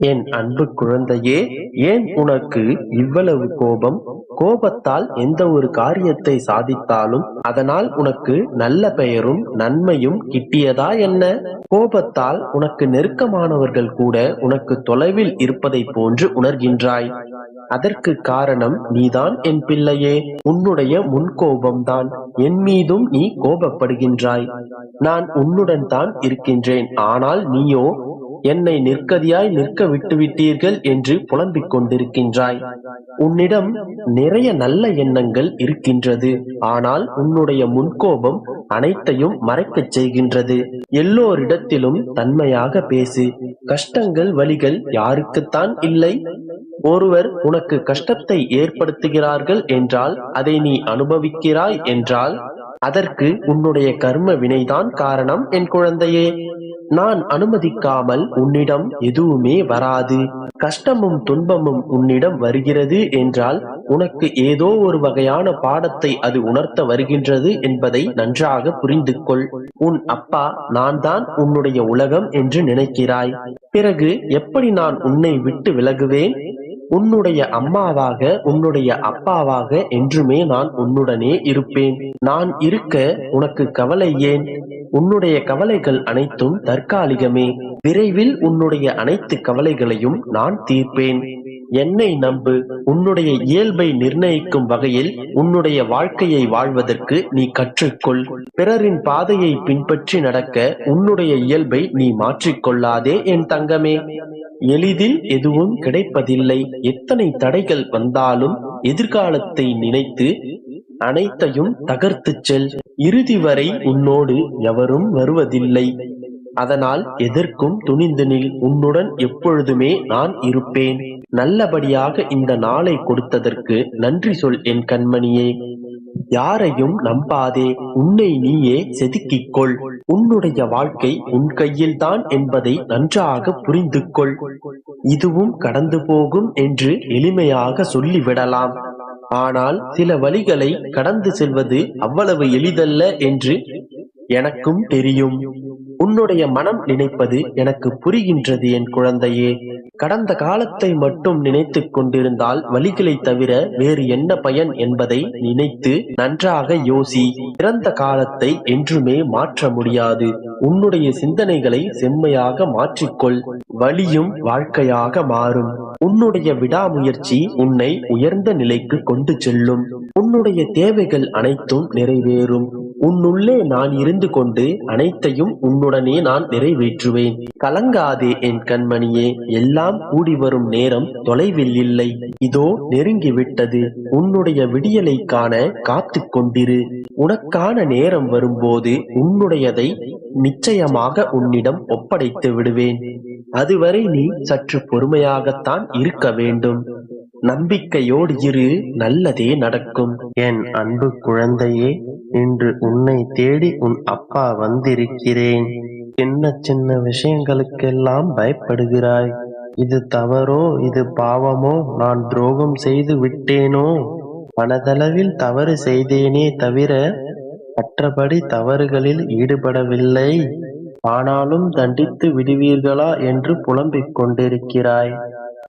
என் அன்பு குழந்தையே, ஏன் உனக்கு இவ்வளவு கோபம்? கோபத்தால் எந்த ஒரு காரியத்தை சாதித்தாலும் அதனால் உனக்கு நல்ல பெயரும் நன்மையும் கிட்டியதா என்ன? கோபத்தால் உனக்கு நெருக்கமானவர்கள் கூட உனக்கு தொலைவில் இருப்பதை போன்று உணர்கின்றாய். அதற்கு காரணம் நீதான் என் பிள்ளையே. உன்னுடைய முன்கோபம்தான். என் மீதும் நீ கோபப்படுகின்றாய். நான் உன்னுடன் தான் இருக்கின்றேன், ஆனால் நீயோ என்னை நிற்கதியாய் நிற்க விட்டுவிட்டீர்கள் என்று புலம்பிக் கொண்டிருக்கின்றாய். உன்னிடம் நிறைய நல்ல எண்ணங்கள் இருக்கின்றது, ஆனால் உன்னுடைய முன்கோபம் அனைத்தையும் மறைக்கச் செய்கின்றது. எல்லோரிடத்திலும் தன்மையாக பேசு. கஷ்டங்கள் வலிகள் யாருக்குத்தான் இல்லை? ஒருவர் உனக்கு கஷ்டத்தை ஏற்படுத்துகிறார்கள் என்றால், அதை நீ அனுபவிக்கிறாய் என்றால், அதற்கு உன்னுடைய கர்ம வினைதான் காரணம் என் குழந்தையே. நான் அனுமதிக்காமல் உன்னிடம் எதுவுமே வராது. கஷ்டமும் துன்பமும் உன்னிடம் வருகிறது என்றால் உனக்கு ஏதோ ஒரு வகையான பாடத்தை அது உணர்த்த வருகின்றது என்பதை நன்றாக புரிந்து கொள். உன் அப்பா நான் தான் உன்னுடைய உலகம் என்று நினைக்கிறாய். பிறகு எப்படி நான் உன்னை விட்டு விலகுவேன்? உன்னுடைய அம்மாவாக உன்னுடைய அப்பாவாக என்றுமே நான் உன்னுடனே இருப்பேன். நான் இருக்க உனக்கு கவலை ஏன்? உன்னுடைய கவலைகள் அனைத்தும் தற்காலிகமே. விரைவில் உன்னுடைய அனைத்து கவலைகளையும் நான் தீர்ப்பேன். என்னை நம்பு. உன்னுடைய இயல்பை நிர்ணயிக்கும் வகையில் உன்னுடைய வாழ்க்கையை வாழ்வதற்கு நீ கற்றுக்கொள். பிறரின் பாதையை பின்பற்றி நடக்க உன்னுடைய இயல்பை நீ மாற்றிக்கொள்ளாதே என் தங்கமே. எளிதில் எதுவும் கிடைப்பதில்லை. எத்தனை தடைகள் வந்தாலும் எதிர்காலத்தை நினைத்து அனைத்தையும் தகர்த்துச் செல். இறுதி வரை உன்னோடு எவரும் வருவதில்லை. அதனால் எதற்கும் துணிந்து நில். உன்னுடன் எப்பொழுதுமே நான் இருப்பேன். நல்லபடியாக இந்த நாளை கொடுத்ததற்கு நன்றி சொல் என் கண்மணியே. யாரையும் நம்பாதே. உன்னை நீயே செதுக்கிக் கொள். உன்னுடைய வாழ்க்கை உன் கையில்தான் என்பதை நன்றாக புரிந்து கொள். இதுவும் கடந்து போகும் என்று எளிமையாக சொல்லிவிடலாம். ஆனால் சில வழிகளை கடந்து செல்வது அவ்வளவு எளிதல்ல என்று எனக்கும் தெரியும். உன்னுடைய மனம் நினைப்பது எனக்கு புரிகின்றது என் குழந்தையே. கடந்த காலத்தை மட்டும் நினைத்துக் கொண்டிருந்தால் வழிகளை தவிர வேறு என்ன பயன் என்பதை நினைத்து நன்றாக யோசி. பிறந்த காலத்தை என்றுமே மாற்ற முடியாது. உன்னுடைய சிந்தனைகளை செம்மையாக மாற்றிக்கொள். வழியும் வாழ்க்கையாக மாறும். உன்னுடைய விடாமுயற்சி உன்னை உயர்ந்த நிலைக்கு கொண்டு செல்லும். உன்னுடைய தேவைகள் அனைத்தும் நிறைவேறும். உன்னுள்ளே நான் இருந்து கொண்டு அனைத்தையும் உன்னுடனே நான் நிறைவேற்றுவேன். கலங்காதே என் கண்மணியே. எல்லாம் கூடி வரும் நேரம் தொலைவில் இல்லை. இதோ நெருங்கிவிட்டது. உன்னுடைய விடியலை காண காத்து கொண்டிரு. உனக்கான நேரம் வரும்போது உன்னுடையதை நிச்சயமாக உன்னிடம் ஒப்படைத்து விடுவேன். அதுவரை நீ சற்று பொறுமையாகத்தான் இருக்க வேண்டும். நம்பிக்கையோடு இரு. நல்லதே நடக்கும். என் அன்பு குழந்தையே, இன்று உன்னை தேடி உன் அப்பா வந்திருக்கிறேன். சின்ன சின்ன விஷயங்களுக்கெல்லாம் பயப்படுகிறாய். இது தவறோ, இது பாவமோ, நான் துரோகம் செய்து விட்டேனோ? மனதளவில் தவறு செய்தேனே தவிர மற்றபடி தவறுகளில் ஈடுபடவில்லை. ஆனாலும் தண்டித்து விடுவீர்களா என்று புலம்பிக் கொண்டிருக்கிறாய்.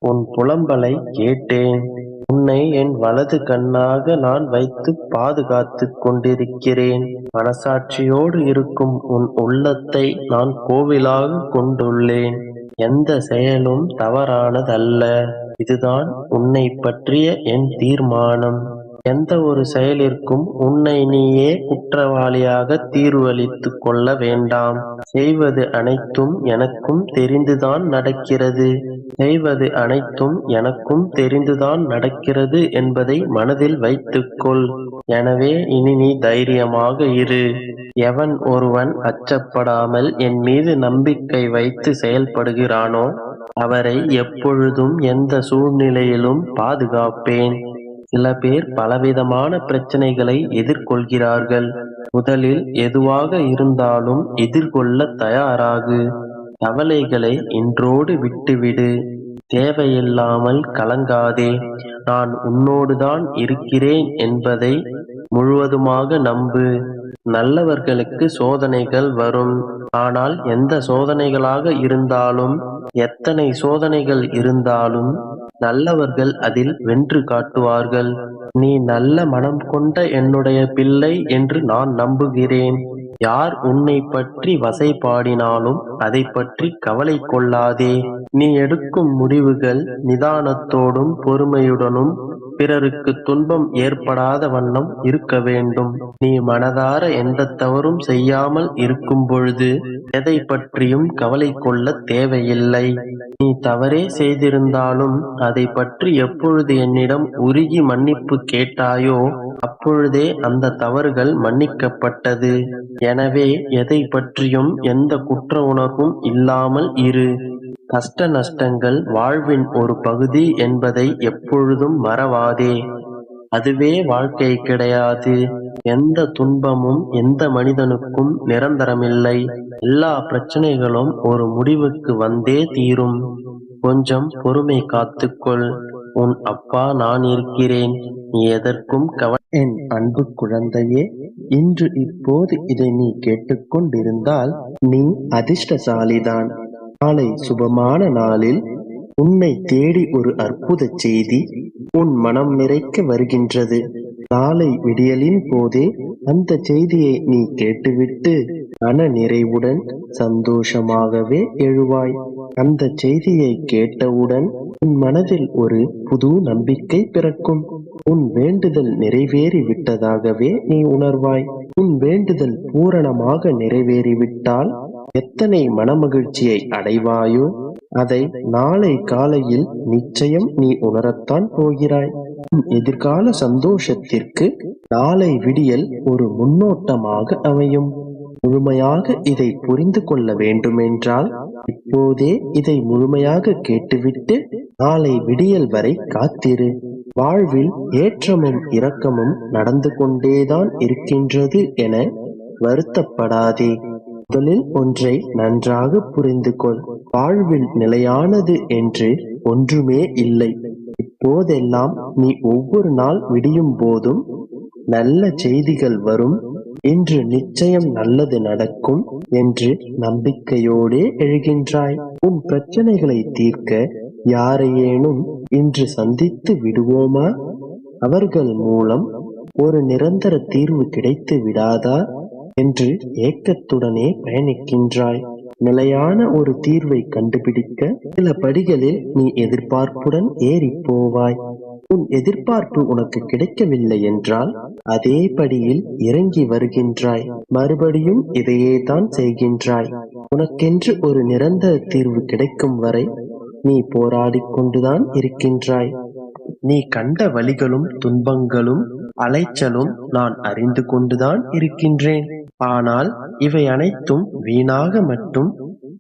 உன் புலம்பலை கேட்டேன். உன்னை என் வலது கண்ணாக நான் வைத்து பாதுகாத்து கொண்டிருக்கிறேன். மனசாட்சியோடு இருக்கும் உன் உள்ளத்தை நான் கோவிலாக கொண்டுள்ளேன். எந்த செயலும் தவறானதல்ல. இதுதான் உன்னை பற்றிய என் தீர்மானம். எந்த ஒரு செயலிற்கும் உன்னை நீயே குற்றவாளியாக தீர்வளித்துக் கொள்ள வேண்டாம். செய்வது அனைத்தும் எனக்கும் தெரிந்துதான் நடக்கிறது. செய்வது அனைத்தும் எனக்கும் தெரிந்துதான் நடக்கிறது என்பதை மனதில் வைத்துக்கொள். எனவே இனி நீ தைரியமாக இரு. எவன் ஒருவன் அச்சப்படாமல் என் மீது நம்பிக்கை வைத்து செயல்படுகிறானோ அவரை எப்பொழுதும் எந்த சூழ்நிலையிலும் பாதுகாப்பேன். சில பேர் பலவிதமான பிரச்சனைகளை எதிர்கொள்கிறார்கள். முதலில் எதுவாக இருந்தாலும் எதிர்கொள்ள தயாராகு. கவலைகளை இன்றோடு விட்டுவிடு. தேவையில்லாமல் கலங்காதே. நான் உன்னோடுதான் இருக்கிறேன் என்பதை முழுவதுமாக நம்பு. நல்லவர்களுக்கு சோதனைகள் வரும். ஆனால் எந்த சோதனைகளாக இருந்தாலும், எத்தனை சோதனைகள் இருந்தாலும் நல்லவர்கள் அதில் வென்று காட்டுவார்கள். நீ நல்ல மனம் கொண்ட என்னுடைய பிள்ளை என்று நான் நம்புகிறேன். யார் உன்னை பற்றி வசைபாடினாலும் அதை பற்றி கவலை கொள்ளாதே. நீ எடுக்கும் முடிவுகள் நிதானத்தோடும் பொறுமையுடனும் பிறருக்கு துன்பம் ஏற்படாத வண்ணம் இருக்க வேண்டும். நீ மனதார எந்த தவறும் செய்யாமல் இருக்கும் பொழுது எதை பற்றியும் கவலை கொள்ள தேவையில்லை. நீ தவறே செய்திருந்தாலும் அதை பற்றி எப்பொழுது என்னிடம் உருகி மன்னிப்பு கேட்டாயோ அப்பொழுதே அந்த தவறுகள் மன்னிக்கப்பட்டது. எனவே எதை பற்றியும் எந்த குற்ற உணர்வும் இல்லாமல் இரு. கஷ்ட நஷ்டங்கள் வாழ்வின் ஒரு பகுதி என்பதை எப்பொழுதும் மறவாதே. அதுவே வாழ்க்கை கிடையாது. எந்த துன்பமும் எந்த மனிதனுக்கும் நிரந்தரமில்லை. எல்லா பிரச்சனைகளும் ஒரு முடிவுக்கு வந்தே தீரும். கொஞ்சம் பொறுமை காத்துக்கொள். உன் அப்பா நான் இருக்கிறேன். நீ எதற்கும் என் அன்பு குழந்தையே, இன்று இப்போது இதை நீ கேட்டுக்கொண்டிருந்தால் நீ அதிர்ஷ்டசாலிதான். நாளை சுபமான நாளில் உன்னை தேடி ஒரு அற்புத செய்தி உன் மனம் நிறைக்க வருகின்றது. நாளை விடியலின் போதே அந்த செய்தியை நீ கேட்டுவிட்டு மன நிறைவுடன் சந்தோஷமாகவே எழுவாய். அந்த செய்தியை கேட்டவுடன் உன் மனதில் ஒரு புது நம்பிக்கை பிறக்கும். உன் வேண்டுதல் நிறைவேறி விட்டதாகவே நீ உணர்வாய். உன் வேண்டுதல் பூரணமாக நிறைவேறிவிட்டால் எத்தனை மனமகிழ்ச்சியை அடைவாயோ அதை நாளை காலையில் நிச்சயம் நீ உணரத்தான் போகிறாய். உன் எதிர்கால சந்தோஷத்திற்கு நாளை விடியல் ஒரு முன்னோட்டமாக அமையும். முழுமையாக இதை புரிந்து கொள்ள வேண்டுமென்றால் இப்போதே இதை முழுமையாக கேட்டுவிட்டு நாளை விடியல் வரை காத்திரு. வாழ்வில் ஏற்றமும் இரக்கமும் நடந்து கொண்டேதான் இருக்கின்றது என வருத்தப்படாதே. முதலில் ஒன்றை நன்றாக புரிந்து கொள். வாழ்வில் நிலையானது என்று ஒன்றுமே இல்லை. இப்போதெல்லாம் நீ ஒவ்வொரு நாள் விடியும் போதும் நல்ல செய்திகள் வரும். இன்று நிச்சயம் நல்லது நடக்கும் என்று நம்பிக்கையோடே எழுகின்றாய். உன் பிரச்சனைகளை தீர்க்க யாரையேனும் இன்று சந்தித்து விடுவோமா? அவர்கள் மூலம் ஒரு நிரந்தர தீர்வு கிடைத்து விடாதா என்று ஏக்கத்துடனே பயணிக்கின்றாய். நிலையான ஒரு தீர்வை கண்டுபிடிக்க சில படிகளில் நீ எதிர்பார்ப்புடன் ஏறி போவாய். உன் எதிர்பார்ப்பு உனக்கு கிடைக்கவில்லை என்றால் அதே படியில் இறங்கி வருகின்றாய். மறுபடியும் இதையே தான் செய்கின்றாய். உனக்கென்று ஒரு நிரந்தர தீர்வு கிடைக்கும் வரை நீ போராடிக் கொண்டுதான் இருக்கின்றாய். நீ கண்ட வலிகளும் துன்பங்களும் அலைச்சலும் நான் அறிந்து கொண்டுதான் இருக்கின்றேன். ஆனால் இவை அனைத்தும் வீணாக மட்டும்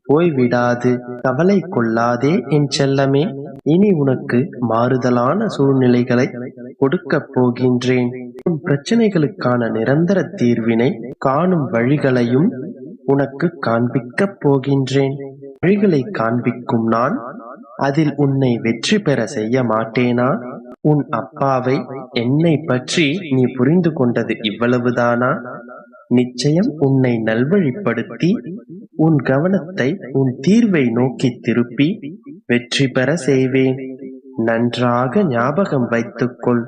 போய்விடாது. கவலை கொள்ளாதே என் செல்லமே. இனி உனக்கு மாறுதலான சூழ்நிலைகளை கொடுக்கப் போகின்றேன். உன் பிரச்சனைகளுக்கான நிரந்தர தீர்வினை காணும் வழிகளையும் உனக்கு காண்பிக்கப் போகின்றேன். வழிகளை காண்பிக்கும் நான் அதில் உன்னை வெற்றி பெற செய்ய மாட்டேனா? உன் அப்பாவை என்னை பற்றி நீ புரிந்து கொண்டது இவ்வளவுதானா? நிச்சயம் உன்னை நல்வழிப்படுத்தி உன் கவனத்தை உன் தீர்வை நோக்கி திருப்பி வெற்றி பெற செய்வேன். நன்றாக ஞாபகம் வைத்துக்கொள்.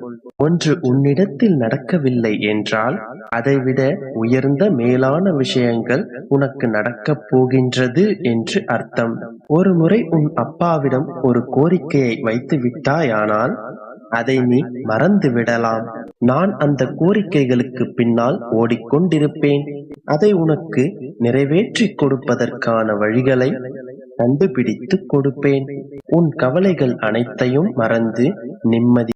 ஒன்று உன்னிடத்தில் நடக்கவில்லை என்றால் அதைவிட உயர்ந்த மேலான விஷயங்கள் உனக்கு நடக்கப் போகின்றது என்று அர்த்தம். ஒரு முறை உன் அப்பாவிடம் ஒரு கோரிக்கையை வைத்து விட்டாயானால் அதை நீ மறந்து விடலாம். நான் அந்த கோரிக்கைகளுக்கு பின்னால் ஓடிக்கொண்டிருப்பேன். அதை உனக்கு நிறைவேற்றிக் கொடுப்பதற்கான வழிகளை கண்டுபிடித்து கொடுப்பேன். உன் கவலைகள் அனைத்தையும் மறந்து நிம்மதி